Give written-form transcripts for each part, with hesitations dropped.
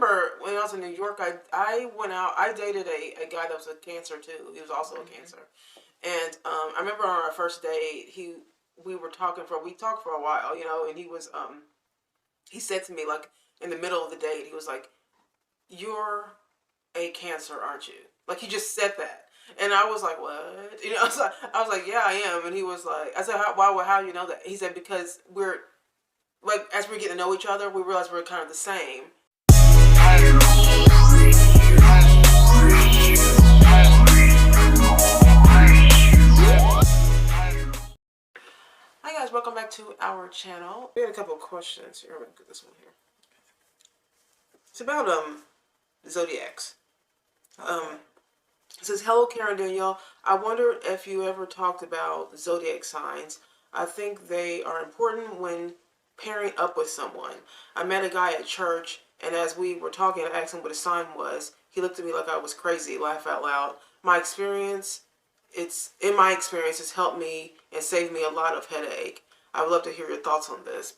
remember when I was in New York, I went out. I dated a guy that was a Cancer too. He was also a Cancer, and I remember on our first date, we talked for a while, and he said to me like in the middle of the date, he was like, "You're a Cancer, aren't you?" Like he just said that. And I was like, what? I was like, yeah, I am. And he was like, I said, how do you know that? He said, because we're, like, as we're getting to know each other, we realize we're kind of the same. Hi guys, welcome back to our channel. We had a couple of questions here. I'm going to get this one here. It's about, Zodiacs. It says, hello, Kara and Danielle. I wondered if you ever talked about zodiac signs. I think they are important when pairing up with someone. I met a guy at church, and as we were talking, I asked him what his sign was. He looked at me like I was crazy, laugh out loud. In my experience, it's helped me and saved me a lot of headache. I would love to hear your thoughts on this,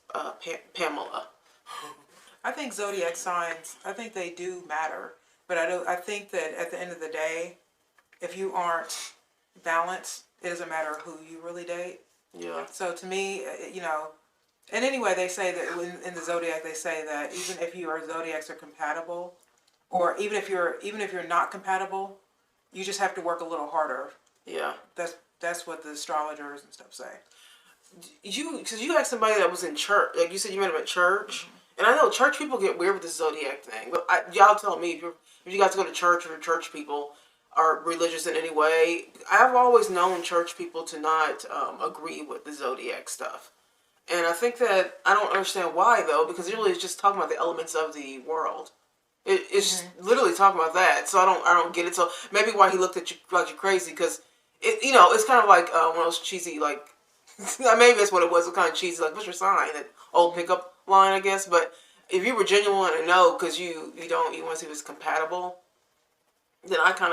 Pamela. I think zodiac signs, I think they do matter. But I think that at the end of the day, if you aren't balanced, it doesn't matter who you really date. Yeah. So to me, and anyway, they say that in the zodiac, they say that even if your zodiacs are compatible, or even if you're not compatible, you just have to work a little harder. Yeah. That's what the astrologers and stuff say. Because you asked somebody that was in church, like you said, you met him at church. Mm-hmm. And I know church people get weird with the zodiac thing, but y'all tell me if you guys go to church or church people are religious in any way. I've always known church people to not agree with the zodiac stuff. And I think that, I don't understand why though, because it really is just talking about the elements of the world. It's just literally talking about that. So I don't get it. So maybe why he looked at you like you're crazy, because it's kind of like one of those cheesy, like, maybe that's what it was kind of cheesy, like, what's your sign? That old pickup line, I guess. But if you were genuine and know, because you want to see if it's compatible, then I can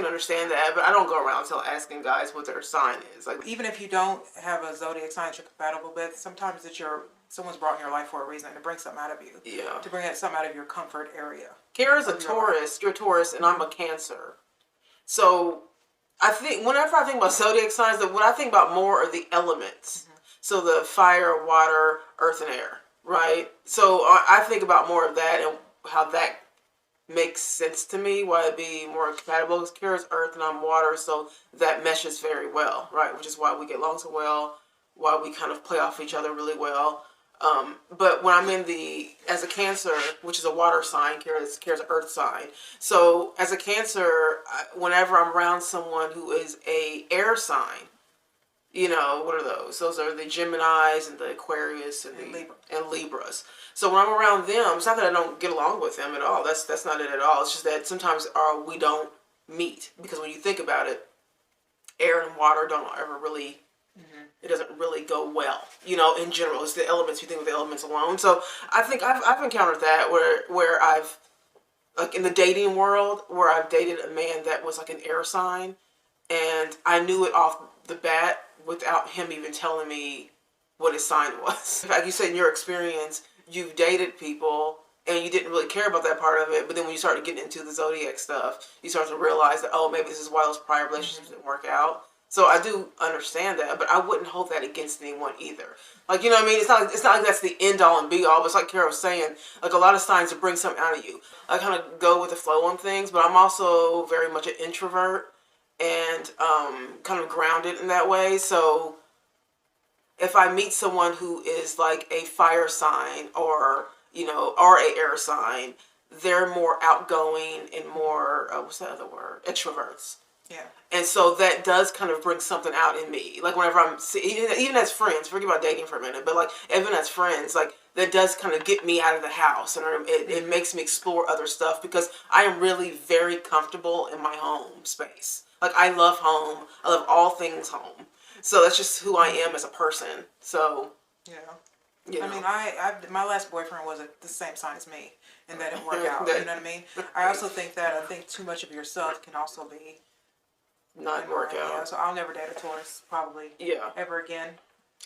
understand that, but I don't go around asking guys what their sign is. Like, even if you don't have a zodiac sign that you're compatible with, sometimes someone's brought in your life for a reason to bring something out of you. Yeah. To bring something out of your comfort area. Kara's a Taurus. You're a Taurus, and I'm a Cancer. So I think whenever I think about zodiac signs, what I think about more are the elements. Mm-hmm. So the fire, water, earth, and air, right? So I think about more of that and how that makes sense to me, why it'd be more compatible, because Kara's earth and I'm water, so that meshes very well, right? Which is why we get along so well, why we kind of play off each other really well. But when I'm as a Cancer, which is a water sign, Kara's an earth sign. So as a Cancer, whenever I'm around someone who is a air sign, what are those? Those are the Geminis and the Aquarius and Libras. So when I'm around them, it's not that I don't get along with them at all. That's not it at all. It's just that sometimes we don't meet, because when you think about it, air and water don't ever really, it doesn't really go well, in general. It's the elements, you think with the elements alone. So I think I've encountered that where I've, like in the dating world, where I've dated a man that was like an air sign, and I knew it off the bat without him even telling me what his sign was. Like you said, in your experience, you've dated people and you didn't really care about that part of it, but then when you started getting into the zodiac stuff, you start to realize that, oh, maybe this is why those prior relationships didn't work out. So I do understand that, but I wouldn't hold that against anyone either. Like, you know what I mean? It's not like that's the end all and be all, but it's like Kara was saying, like a lot of signs to bring something out of you. I kind of go with the flow on things, but I'm also very much an introvert and kind of grounded in that way. So if I meet someone who is like a fire sign or a air sign, they're more outgoing and more, what's that other word? Introverts. Yeah. And so that does kind of bring something out in me. Like whenever even as friends, forget about dating for a minute, but like even as friends, like that does kind of get me out of the house, and it makes me explore other stuff, because I am really very comfortable in my home space. Like I love home. I love all things home. So that's just who I am as a person. So yeah. I mean, my last boyfriend was the same sign as me, and that didn't work out. You know what I mean? I also think too much of yourself can also be not work out. Yeah, so I'll never date a Taurus, probably. Yeah. Ever again.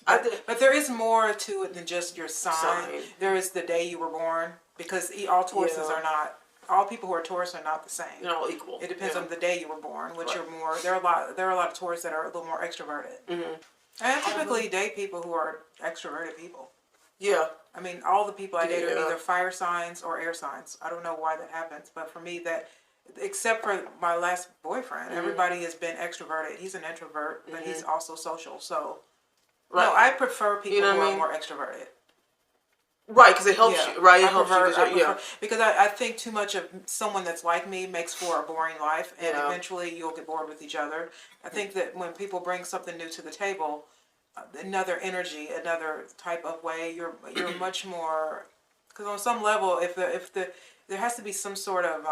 But there is more to it than just your sign. There is the day you were born. because all Tauruses are not. All people who are Taurus are not the same. They're all equal. It depends on the day you were born, which Right. you're more. There are a lot of Taurus that are a little more extroverted. Mm-hmm. And I typically date people who are extroverted people. Yeah. I mean, all the people I date are Yeah. either fire signs or air signs. I don't know why that happens, but for me, that except for my last boyfriend, everybody has been extroverted. He's an introvert, but he's also social. So, no, I prefer people who are more extroverted. Right, because it helps you, right? It helps you. Because I think too much of someone that's like me makes for a boring life, and eventually you'll get bored with each other. I think that when people bring something new to the table, another energy, another type of way, you're much more. Because on some level, if there has to be some sort of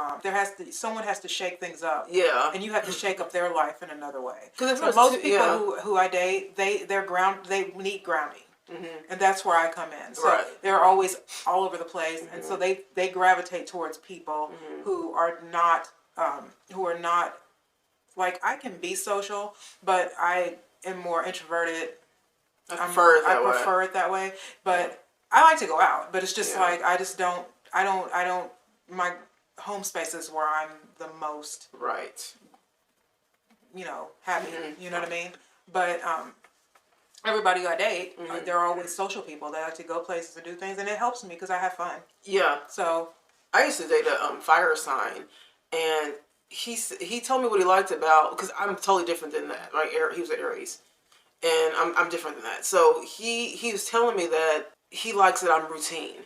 someone has to shake things up. Yeah. And you have to shake up their life in another way. Because so most people who I date, they need grounding. Mm-hmm. And that's where I come in. So they're always all over the place, and so they gravitate towards people who are not like, I can be social, but I am more introverted. I prefer it that way. But I like to go out, but it's just like I don't. My home space is where I'm the most happy. You know what I mean? But everybody I date, they're always social people. They like to go places and do things, and it helps me because I have fun. Yeah. So I used to date a fire sign, and he told me what he liked about, because I'm totally different than that. Right? He was an Aries, and I'm different than that. So he was telling me that he likes that I'm routine,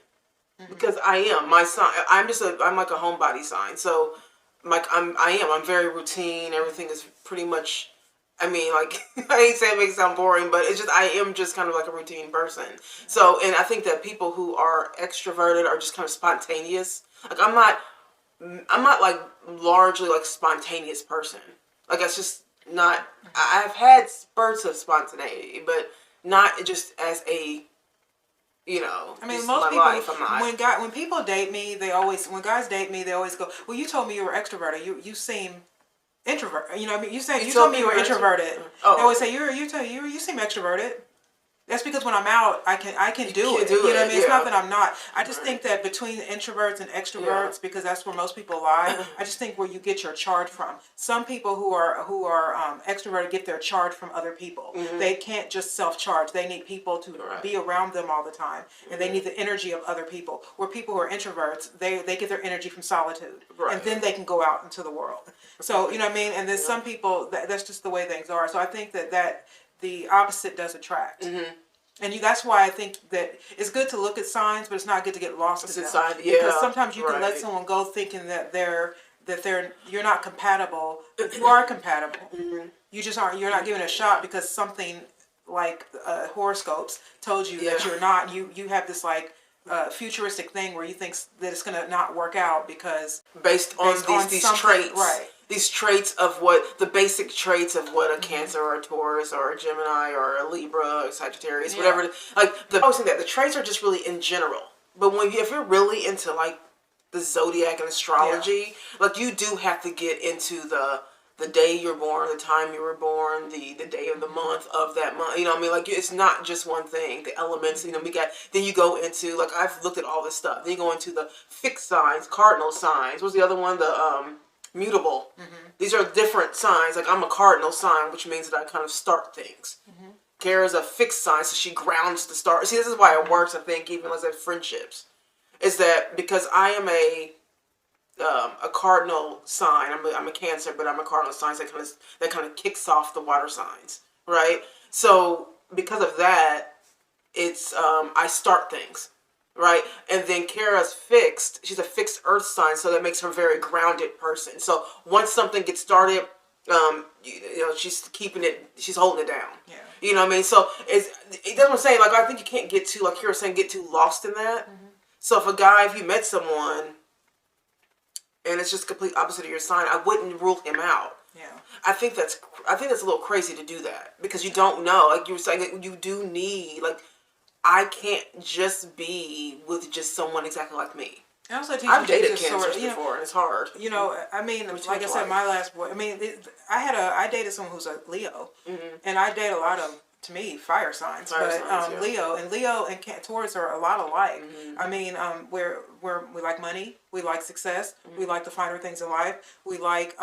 because I am my sign. I'm like a homebody sign. So I'm very routine. Everything is pretty much. I mean, like, I hate saying it makes it sound boring, but it's just, I am just kind of like a routine person. So, and I think that people who are extroverted are just kind of spontaneous. Like, I'm not like largely like spontaneous person. Like, it's just not, I've had spurts of spontaneity, but not just as a, I mean, most people, when people date me, when guys date me, they always go, well, you told me you were extroverted. You seem introvert. You know what I mean? You told me you were introverted. Oh. They always say you seem extroverted. That's because when I'm out, I can do it. You know what I mean? It's not that I'm not. I just think that between introverts and extroverts, because that's where most people lie. I just think where you get your charge from. Some people who are extroverted get their charge from other people. They can't just self-charge. They need people to be around them all the time, and they need the energy of other people. Where people who are introverts, they get their energy from solitude, and then they can go out into the world. So you know what I mean? And then some people, that's just the way things are. So I think that the opposite does attract. And that's why I think that it's good to look at signs, but it's not good to get lost in them. Because sometimes you can let someone go thinking that you're not compatible, but you are compatible. You just aren't. You're not giving it a shot because something like horoscopes told you that you're not. You have this like futuristic thing where you think that it's gonna not work out because based on these traits, right? These traits of the basic traits of what a Cancer or a Taurus or a Gemini or a Libra or Sagittarius, whatever. Like I always think that the traits are just really in general. But if you're really into like the Zodiac and astrology, like you do have to get into the day you're born, the time you were born, the day of the month of that month. You know what I mean? Like it's not just one thing. The elements, then you go into, like, I've looked at all this stuff. Then you go into the fixed signs, cardinal signs. What's the other one? The mutable. These are different signs. Like I'm a cardinal sign, which means that I kind of start things. Kara's a fixed sign, so she grounds the start. See, this is why it works, I think, even as in friendships. Is that because I am a cardinal sign. I'm a Cancer, but I'm a cardinal sign. So that kind of kicks off the water signs, right? So because of that, it's I start things, right? And then Kara's fixed. She's a fixed earth sign, so that makes her a very grounded person. So once something gets started, she's keeping it. She's holding it down. Yeah. You know what I mean? So it doesn't say, like, I think you can't get too, like you were saying, get too lost in that. So if you met someone and it's just complete opposite of your sign, I wouldn't rule him out. Yeah. I think that's a little crazy to do that because you don't know. Like you were saying, you do need, like, I can't just be with just someone exactly like me. I also teach I've dated Cancers before, and it's hard. I mean, like I said, my last boy. I mean, I dated someone who's a Leo, and I date a lot of to me, fire signs. Yeah. Leo and Taurus are a lot alike. Mm-hmm. I mean, we like money, we like success, we like the finer things in life, we like,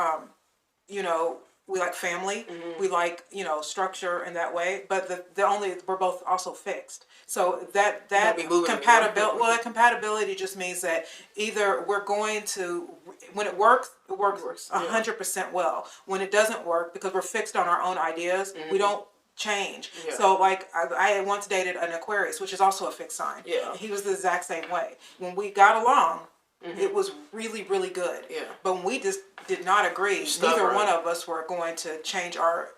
we like family, we like, structure in that way. But we're both also fixed. So that compatibility, well, that compatibility just means that either we're going to, when it works 100% well. When it doesn't work, because we're fixed on our own ideas, we don't change. Yeah. So like I once dated an Aquarius, which is also a fixed sign. Yeah. He was the exact same way. When we got along, it was really, really good. Yeah. But when we just did not agree, neither one of us were going to change our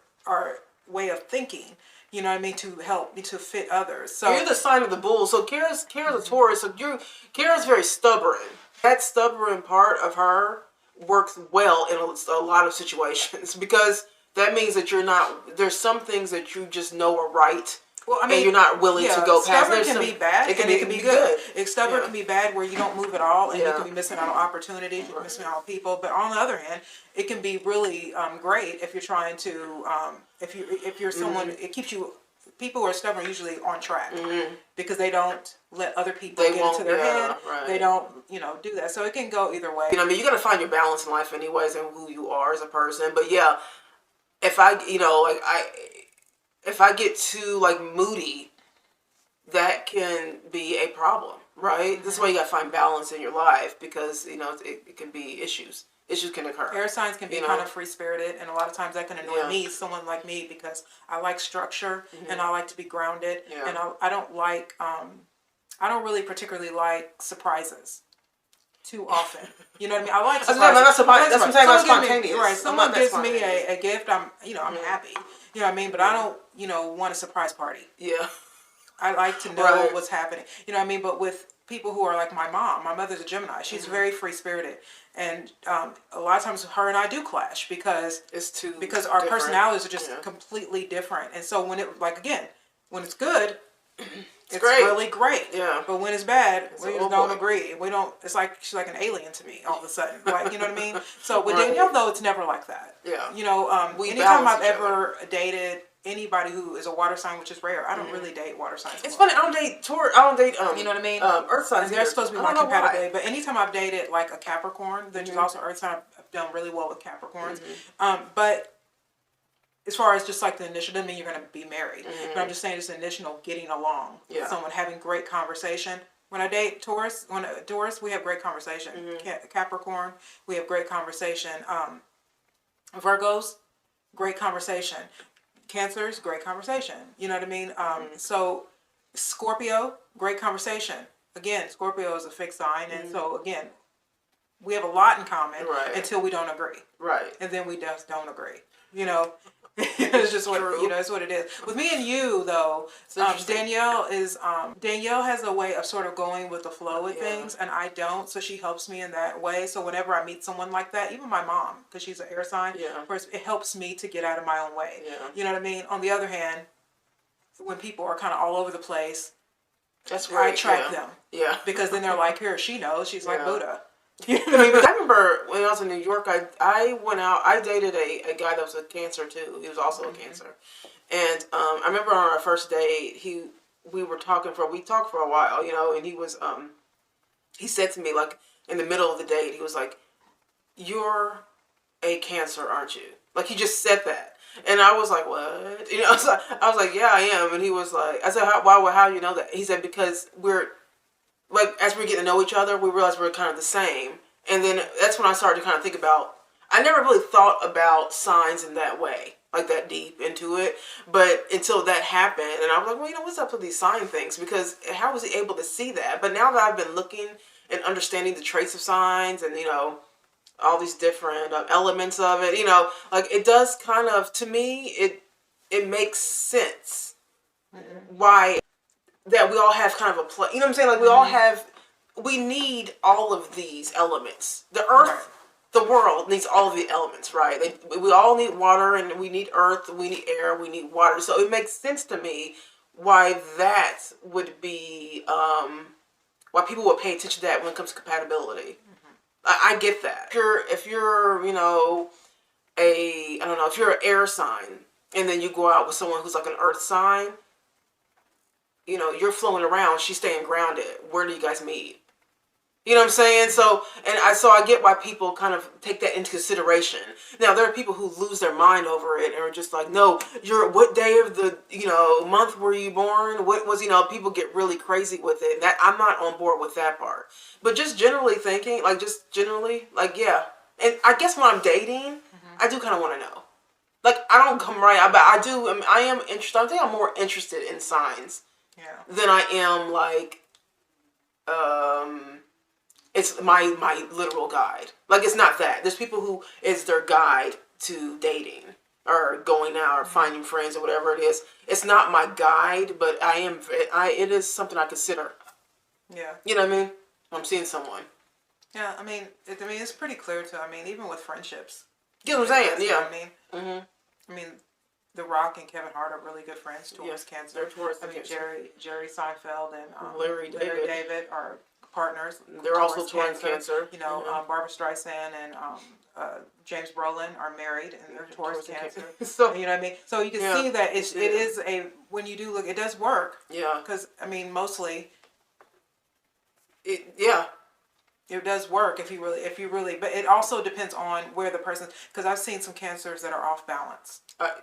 way of thinking. You know what I mean? To help me to fit others. So you're the sign of the bull. So Kara's a Taurus. So Kara's very stubborn. That stubborn part of her works well in a lot of situations, because that means that there's some things that you just know are right. Well, I mean, and you're not willing to go past. Stubborn can be bad, and it can be good. Stubborn can be bad where you don't move at all, and you can be missing out on opportunities, you're missing out on people. But on the other hand, it can be really great if you're trying to, if you're someone, it keeps you. People who are stubborn usually on track because they don't let other people get into their head. Right. They don't, do that. So it can go either way. I mean, you got to find your balance in life, anyways, and who you are as a person. But yeah, if I get too moody, that can be a problem, right? This is why you got to find balance in your life, because it can be issues. Issues can occur. Air signs can be kind of free-spirited, and a lot of times that can annoy me, someone like me, because I like structure and I like to be grounded, and I don't like, I don't really particularly like surprises too often. You know what I mean? I like surprises. That's what I'm saying about spontaneous. Right. Someone gives me a gift, I'm happy. You know what I mean? But I don't, want a surprise party. Yeah. I like to know what's happening. You know what I mean? But with people who are like my mother's a Gemini. She's very free-spirited. And a lot of times her and I do clash because our personalities are just completely different. And so when it's good, it's great. Really great. Yeah. But when it's bad, we just don't agree. We don't. It's like she's like an alien to me all of a sudden. Like, you know what I mean? So with Danielle though, it's never like that. Yeah. Anytime I've ever dated anybody who is a water sign, which is rare, I don't really date water signs. It's funny. I don't date Taurus. I don't date. You know what I mean? Earth signs. And they're supposed to be my compatibility. But anytime I've dated like a Capricorn, which is also Earth sign, I've done really well with Capricorns. But as far as just like the initial, doesn't mean you're going to be married. But I'm just saying, just the initial getting along with someone, having great conversation. When I date Taurus, we have great conversation. Capricorn, we have great conversation. Virgos, great conversation. Cancers, great conversation. You know what I mean? So Scorpio, great conversation. Again, Scorpio is a fixed sign, and so again, we have a lot in common until we don't agree. Right. And then we just don't agree. It's just what it's what it is. With me and you though, Danielle has a way of sort of going with the flow with things, and I don't. So she helps me in that way. So whenever I meet someone like that, even my mom, because she's an air sign, first it helps me to get out of my own way. Yeah. You know what I mean? On the other hand, when people are kind of all over the place, I track them. Yeah. Because then they're like, here, she knows. She's like Buddha. I remember when I was in New York, I went out, I dated a guy that was a Cancer too. He was also a Cancer. And I remember on our first date, we talked for a while, and he was, he said to me, like, in the middle of the date, he was like, "You're a Cancer, aren't you?" Like, he just said that. And I was like, "What?" I was like, "Yeah, I am." And he was like, I said, how do you know that? He said, because as we're getting to know each other, we realized we're kind of the same. And then that's when I started to kind of think about, I never really thought about signs in that way, like that deep into it. But until that happened, and I was like, well, what's up with these sign things? Because how was he able to see that? But now that I've been looking and understanding the traits of signs and, all these different elements of it, it does kind of, to me, it makes sense why that we all have kind of a play. You know what I'm saying? Like, we need all of these elements. The earth, the world needs all of the elements, right? We all need water, and we need earth, we need air, we need water. So it makes sense to me why that would be, why people would pay attention to that when it comes to compatibility. I get that. If you're, if you're an air sign, and then you go out with someone who's like an earth sign, you know, you're floating around, she's staying grounded. Where do you guys meet? You know what I'm saying? So I get why people kind of take that into consideration. Now, there are people who lose their mind over it and are just like, no, what day of the, you know, month were you born? What was, you know, people get really crazy with it. That I'm not on board with that part. But just generally thinking, yeah. And I guess when I'm dating, I do kind of want to know. Like, I don't come right, but I am interested. I think I'm more interested in signs than I am like, it's my literal guide. Like, it's not that. There's people who it's their guide to dating or going out or finding friends or whatever it is. It's not my guide, but it is something I consider. Yeah. You know what I mean? I'm seeing someone. Yeah, I mean, it's pretty clear to, even with friendships. You know what I'm saying? Yeah. You know what I mean? I mean, The Rock and Kevin Hart are really good friends towards cancer. They're towards cancer. Jerry Seinfeld and Larry David are partners. They're also towards cancer. You know, Barbara Streisand and James Brolin are married and they're towards cancer. So, you know what I mean? So you can see that it is when you do look, it does work. Yeah. Because, mostly. It does work if you really, but it also depends on where the person, because I've seen some cancers that are off balance.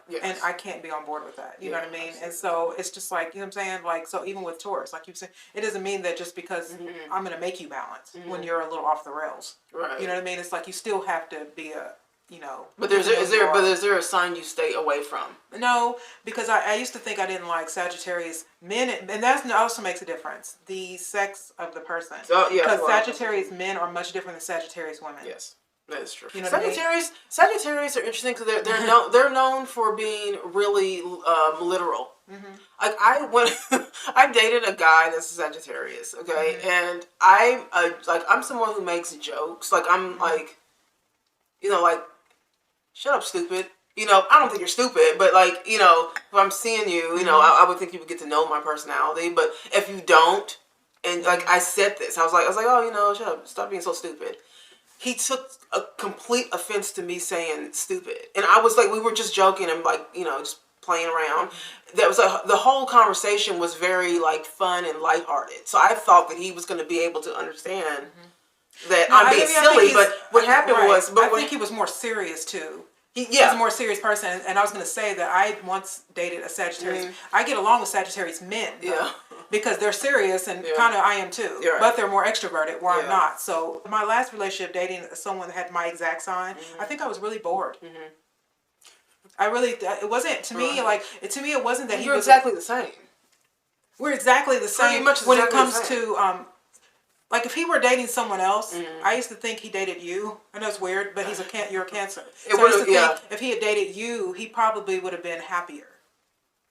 Yes. And I can't be on board with that. You know what I mean? Absolutely. And so it's just like, you know what I'm saying? Like, so even with Taurus, like you said, it doesn't mean that just because I'm going to make you balance when you're a little off the rails. Right. You know what I mean? It's like you still have to be But is there a sign you stay away from? No, because I used to think I didn't like Sagittarius men, and that also makes a difference. The sex of the person. Because Sagittarius men are much different than Sagittarius women. Yes, that is true. You know Sagittarius are interesting because they're known for being really literal. Like I dated a guy that's a Sagittarius, okay, and I'm someone who makes jokes. Like I'm like, you know, like, shut up, stupid. You know, I don't think you're stupid, but like, you know, if I'm seeing you, you know, I would think you would get to know my personality. But if you don't, and like I said this, I was like, oh, you know, shut up, stop being so stupid. He took a complete offense to me saying stupid, and I was like, we were just joking and like, you know, just playing around. That was the whole conversation was very like fun and lighthearted. So I thought that he was going to be able to understand that I'm being silly, but what happened was, I think he was more serious too. He's a more serious person, and I was going to say that I once dated a Sagittarius. I get along with Sagittarius men, because they're serious, and kind of I am too, but they're more extroverted, where I'm not. So my last relationship, dating someone that had my exact sign, I think I was really bored. It wasn't, to me, it wasn't that You're exactly the same. We're exactly the same when it comes to, like if he were dating someone else, I used to think he dated you. I know it's weird, but you're a Cancer. So I used to think if he had dated you, he probably would have been happier.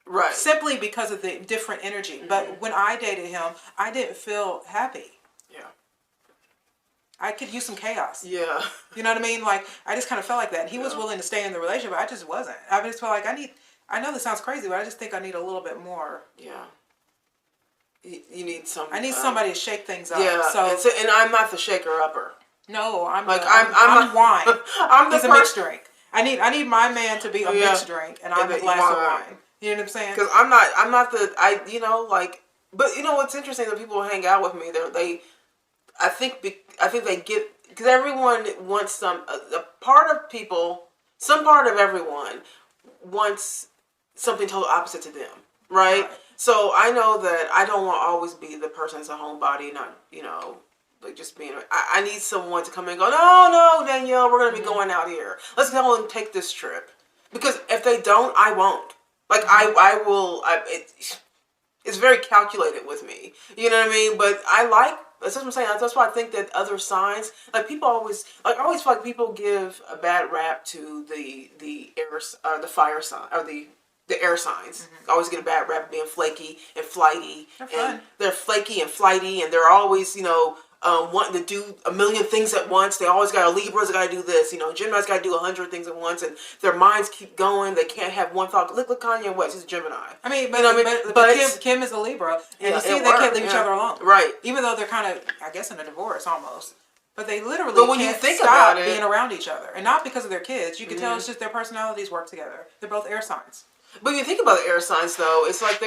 Right. Simply because of the different energy. But when I dated him, I didn't feel happy. Yeah. I could use some chaos. Yeah. You know what I mean? Like, I just kind of felt like that. And he was willing to stay in the relationship, but I just wasn't. I just felt like I know this sounds crazy, but I just think I need a little bit more. Yeah. You need some. I need somebody to shake things up. Yeah. So, and I'm not the shaker-upper. No, I'm wine. He's a mixed drink. I need my man to be a mixed drink, and I'm a glass of wine. You know what I'm saying? Because I'm not but you know what's interesting, that people hang out with me, I think they get, because everyone wants some part of everyone wants something total opposite to them, right? So I know that I don't want to always be the person that's a homebody, not, you know, like just being, I need someone to come in and go, no, Danielle, we're going to be going out here. Let's go and take this trip. Because if they don't, I won't. Like, I will, it's very calculated with me. You know what I mean? But that's what I'm saying. That's why I think that other signs, like people always, I always feel like people give a bad rap to the fire sign, or the air signs. Always get a bad rap being flaky and flighty. They're flaky and flighty, and they're always, you know, wanting to do a million things at once. They always got Libras got to do this, you know. Gemini's got to do 100 things at once, and their minds keep going. They can't have one thought. Look Kanye West, he's a Gemini. I mean, but Kim is a Libra, and you see they can't leave each other alone. Right. Even though they're kind of, I guess, in a divorce almost. But they literally But when you can't think stop about it, being around each other. And not because of their kids. You can tell it's just their personalities work together. They're both air signs. But when you think about the air signs, though, it's like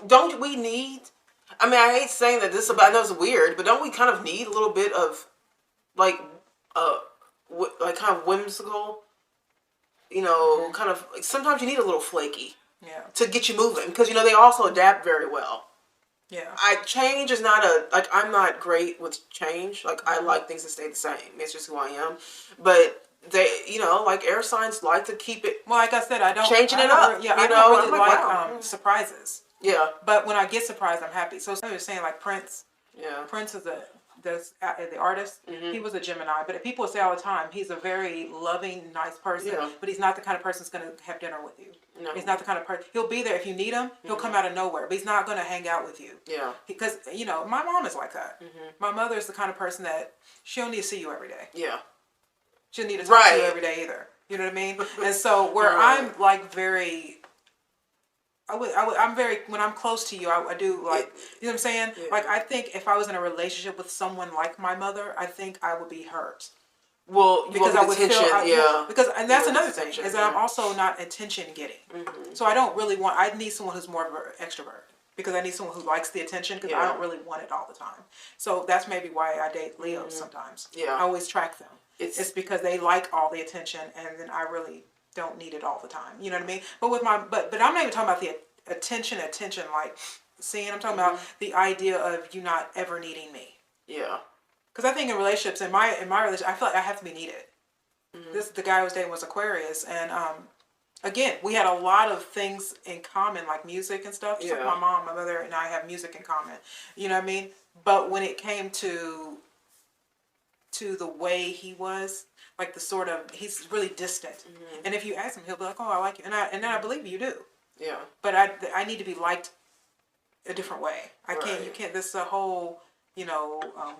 don't we need, I mean, I hate saying that this, I know it's weird, but don't we kind of need a little bit of, like, like kind of whimsical, kind of, like, sometimes you need a little flaky to get you moving. Because, they also adapt very well. Yeah. Change is not I'm not great with change. Like, I like things to stay the same. It's just who I am. But they, like air signs like to keep it. Well, like I said, I don't. Changing it up. I don't really like wow. surprises. Yeah. But when I get surprised, I'm happy. So you're saying like Prince. Yeah. Prince is the artist. He was a Gemini, but people say all the time he's a very loving, nice person. Yeah. But he's not the kind of person that's going to have dinner with you. No. He's not the kind of person. He'll be there if you need him. He'll come out of nowhere, but he's not going to hang out with you. Yeah. Because my mom is like that. My mother is the kind of person that she'll need to see you every day. Yeah. She'll need to talk to you every day either. You know what I mean? And so where I'm like very. I'm very, when I'm close to you, I do like, you know what I'm saying? Yeah. Like, I think if I was in a relationship with someone like my mother, I think I would be hurt. Well, because I would feel, because, and that's another thing, is that I'm also not attention getting. So I don't really I need someone who's more of an extrovert. Because I need someone who likes the attention, because I don't really want it all the time. So that's maybe why I date Leos sometimes. Yeah. I always track them. It's because they like all the attention, and then I really don't need it all the time. You know what I mean? But with but I'm not even talking about the attention like seeing. I'm talking about the idea of you not ever needing me. Yeah. Because I think in relationships, in my relationship, I feel like I have to be needed. The guy I was dating was Aquarius, and again, we had a lot of things in common, like music and stuff. Just like my mom, my mother, and I have music in common. You know what I mean? But when it came to the way he was, like he's really distant. And if you ask him, he'll be like, "Oh, I like you," and then I believe you do. Yeah. But I need to be liked a different way. You can't. This whole,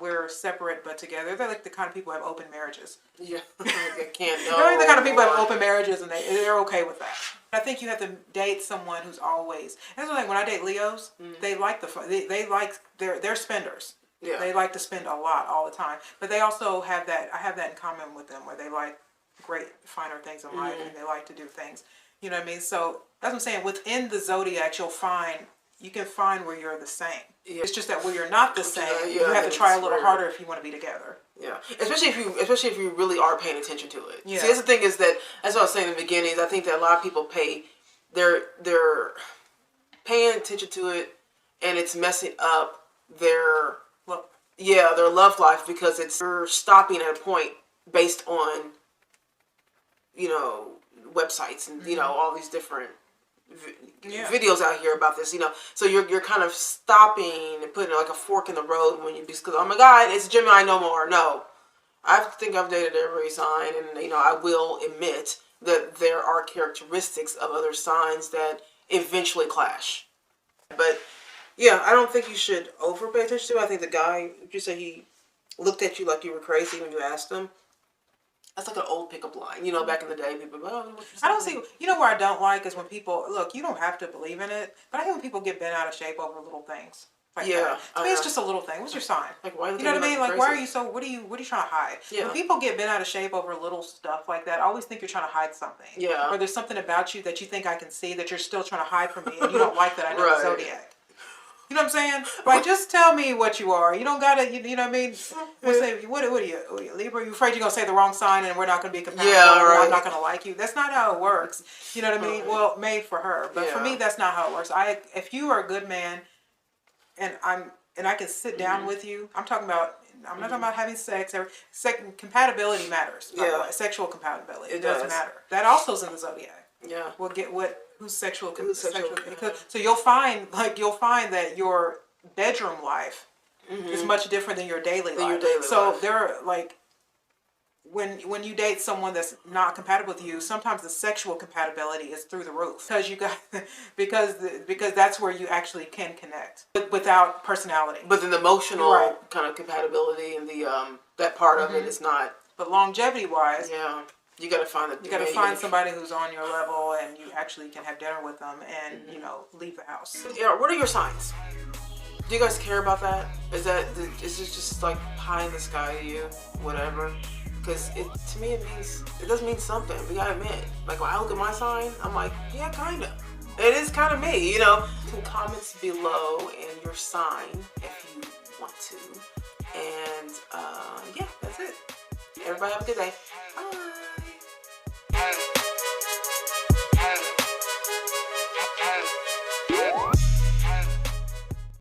we're separate but together. They're like the kind of people who have open marriages. Yeah. They can't. They're the kind of people who have open marriages, and they're okay with that. I think you have to date someone who's always. That's the thing. When I date Leos, they like they like they're spenders. Yeah. They like to spend a lot all the time, but they also have that. I have that in common with them, where they like great finer things in life, and they like to do things. You know what I mean? So that's what I'm saying. Within the Zodiac, you can find where you're the same. Yeah. It's just that where you're not the same, you have to try a little harder if you want to be together. Yeah, especially if you really are paying attention to it. Yeah. See, that's the thing, is that, as I was saying in the beginning, I think that a lot of people they're paying attention to it, and it's messing up their love life, because you're stopping at a point based on websites and all these different videos out here about this, so you're kind of stopping and putting like a fork in the road because, oh my God, it's Gemini no more. No, I think I've dated every sign, and I will admit that there are characteristics of other signs that eventually clash. But yeah, I don't think you should over pay attention to it. I think the guy, you said he looked at you like you were crazy when you asked him. That's like an old pickup line. Back in the day, people I don't see, where I don't like is when people, look, you don't have to believe in it, but I hate when people get bent out of shape over little things. Like that. To me, it's just a little thing. What's your sign? Like, why? You know what I mean? Like, why are you so, what are you trying to hide? Yeah. When people get bent out of shape over little stuff like that, I always think you're trying to hide something. Yeah. Or there's something about you that you think I can see that you're still trying to hide from me, and you don't like that I know the Zodiac. You know what I'm saying? Like, just tell me what you are. You don't gotta, you know what I mean? We'll say, what are you, Libra? You afraid you're gonna say the wrong sign and we're not gonna be compatible? Yeah, right. Or I'm not gonna like you. That's not how it works. You know what I mean? Well, made for her, but for me, that's not how it works. If you are a good man, and I can sit down with you. I'm not talking about having sex. Compatibility matters. Yeah. Sexual compatibility. It does matter. That also is in the Zodiac. Yeah. We'll get who's sexual. So you'll find that your bedroom life is much different than your daily life. So there are like when you date someone that's not compatible with you, sometimes the sexual compatibility is through the roof because that's where you actually can connect without personality. But then the emotional kind of compatibility and the that part of it is not. But longevity wise, you got to find somebody who's on your level, and you actually can have dinner with them, and leave the house. Yeah, what are your signs? Do you guys care about that? Is it just like pie in the sky to you? Whatever. Because to me it does mean something. We gotta admit. Like when I look at my sign, I'm like, yeah, kinda. It is kind of me, you know. Comments below and your sign if you want to. And yeah, that's it. Everybody have a good day.